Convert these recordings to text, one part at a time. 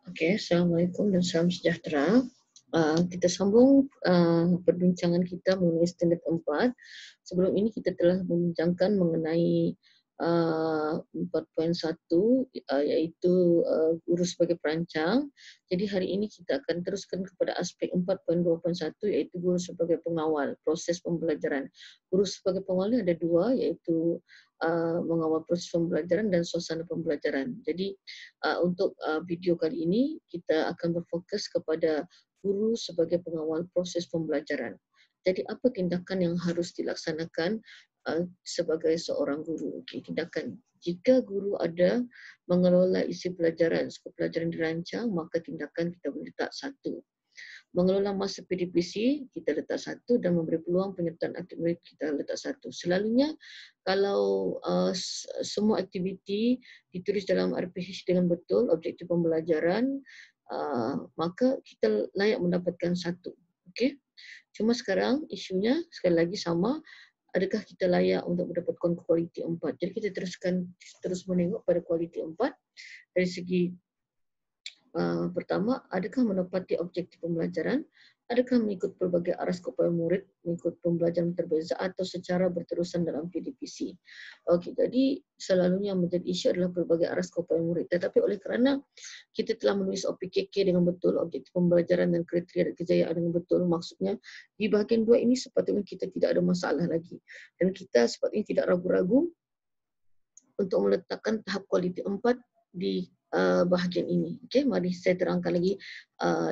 Okey, Assalamualaikum dan salam sejahtera. Kita sambung perbincangan kita mengenai standard 4. Sebelum ini kita telah membincangkan mengenai 4.1 iaitu guru sebagai perancang. Jadi hari ini kita akan teruskan kepada aspek 4.2.1 iaitu guru sebagai pengawal proses pembelajaran. Guru sebagai pengawal ini ada dua, iaitu mengawal proses pembelajaran dan suasana pembelajaran. Jadi untuk video kali ini kita akan berfokus kepada guru sebagai pengawal proses pembelajaran. Jadi apa tindakan yang harus dilaksanakan sebagai seorang guru? Okey, tindakan. Jika guru ada mengelola isi pelajaran, skop pelajaran dirancang, maka tindakan kita boleh letak 1. Mengelola masa PDPC, kita letak 1, dan memberi peluang penyertaan aktiviti kita letak 1. Selalunya kalau semua aktiviti ditulis dalam RPH dengan betul, objektif pembelajaran, maka kita layak mendapatkan 1. Okey. Cuma sekarang isunya sekali lagi sama, adakah kita layak untuk mendapatkan kualiti 4? Jadi kita terus menengok pada kualiti 4 dari segi pertama, adakah menepati objektif pembelajaran? Adakah mengikut pelbagai arah skop murid, mengikut pembelajaran terbeza atau secara berterusan dalam PDPC? Okey, jadi selalunya yang menjadi isu adalah pelbagai arah skop murid. Tetapi oleh kerana kita telah menulis OPKK dengan betul, objektif pembelajaran dan kriteria kejayaan dengan betul, maksudnya di bahagian 2 ini sepatutnya kita tidak ada masalah lagi. Dan kita sepatutnya tidak ragu-ragu untuk meletakkan tahap kualiti 4 di bahagian ini. Okey, mari saya terangkan lagi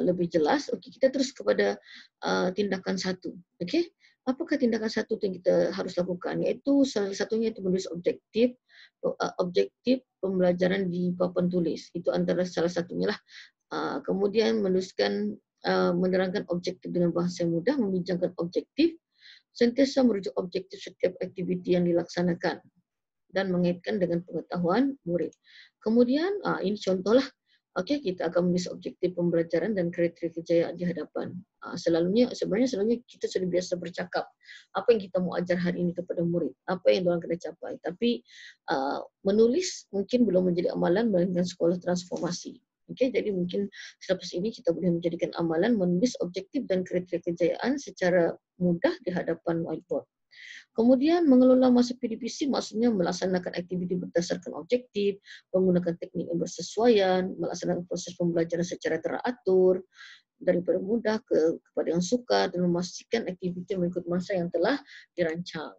lebih jelas. Okey, kita terus kepada tindakan 1. Okey, apakah tindakan 1 yang kita harus lakukan? Iaitu salah satunya itu menulis objektif pembelajaran di papan tulis. Itu antara salah satunya lah. Kemudian menuliskan menerangkan objektif dengan bahasa yang mudah, membincangkan objektif, sentiasa merujuk objektif setiap aktiviti yang dilaksanakan dan mengaitkan dengan pengetahuan murid. Kemudian, ini contohlah, okey, kita akan menulis objektif pembelajaran dan kriteria kejayaan di hadapan. Sebenarnya kita sudah biasa bercakap apa yang kita mau ajar hari ini kepada murid, apa yang diorang kena capai. Tapi menulis mungkin belum menjadi amalan melainkan sekolah transformasi. Okey, jadi mungkin selepas ini kita boleh menjadikan amalan menulis objektif dan kriteria kejayaan secara mudah di hadapan whiteboard. Kemudian mengelola masa PDPC maksudnya melaksanakan aktiviti berdasarkan objektif, menggunakan teknik yang bersesuaian, melaksanakan proses pembelajaran secara teratur, daripada mudah kepada yang sukar, dan memastikan aktiviti mengikut masa yang telah dirancang.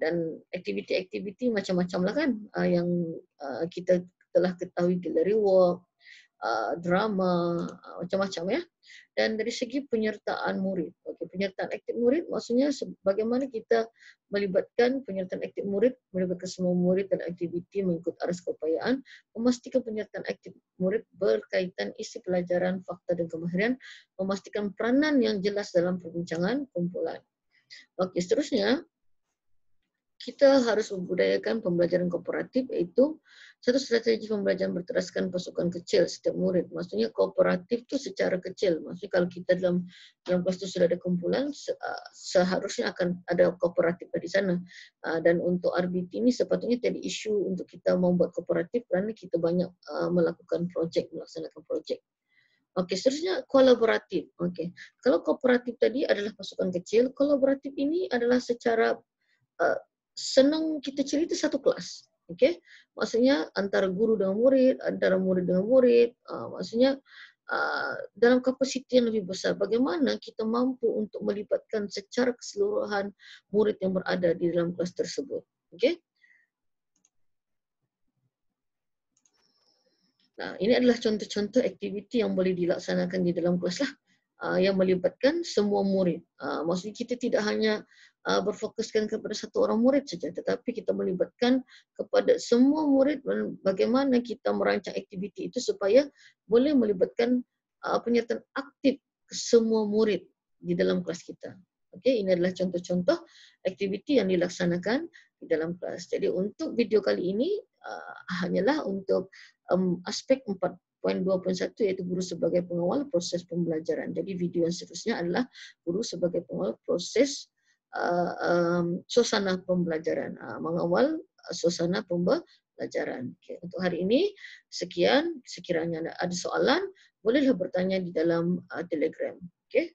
Dan aktiviti-aktiviti macam-macam lah kan yang kita telah ketahui, gallery work, drama, macam-macam ya. Dan dari segi penyertaan murid, penyertaan aktif murid maksudnya bagaimana kita melibatkan penyertaan aktif murid, melibatkan semua murid dan aktiviti mengikut arus keupayaan, memastikan penyertaan aktif murid berkaitan isi pelajaran, fakta dan kemahiran, memastikan peranan yang jelas dalam perbincangan kumpulan. Okey, seterusnya kita harus membudayakan pembelajaran kooperatif, iaitu satu strategi pembelajaran berteraskan pasukan kecil setiap murid. Maksudnya kooperatif itu secara kecil. Maksudnya kalau kita dalam kelas itu sudah ada kumpulan, seharusnya akan ada kooperatif di sana. Dan untuk RBT ini sepatutnya jadi isu untuk kita membuat kooperatif kerana kita banyak melakukan melaksanakan projek. Okey, seterusnya kolaboratif. Okey, kalau kooperatif tadi adalah pasukan kecil, kolaboratif ini adalah secara senang kita cerita satu kelas. Okey, maksudnya antara guru dengan murid, antara murid dengan murid, maksudnya dalam kapasiti yang lebih besar, bagaimana kita mampu untuk melibatkan secara keseluruhan murid yang berada di dalam kelas tersebut. Okey. Nah, ini adalah contoh-contoh aktiviti yang boleh dilaksanakan di dalam kelas lah, yang melibatkan semua murid. Maksudnya kita tidak hanya berfokuskan kepada satu orang murid saja, tetapi kita melibatkan kepada semua murid bagaimana kita merancang aktiviti itu supaya boleh melibatkan penyertaan aktif ke semua murid di dalam kelas kita. Okey, ini adalah contoh-contoh aktiviti yang dilaksanakan di dalam kelas. Jadi untuk video kali ini hanyalah untuk aspek 4.2.1 iaitu guru sebagai pengawal proses pembelajaran. Jadi video yang seterusnya adalah guru sebagai pengawal proses suasana pembelajaran, mengawal suasana pelajaran. Okay. Untuk hari ini, sekian. Sekiranya ada soalan, bolehlah bertanya di dalam Telegram. Okay.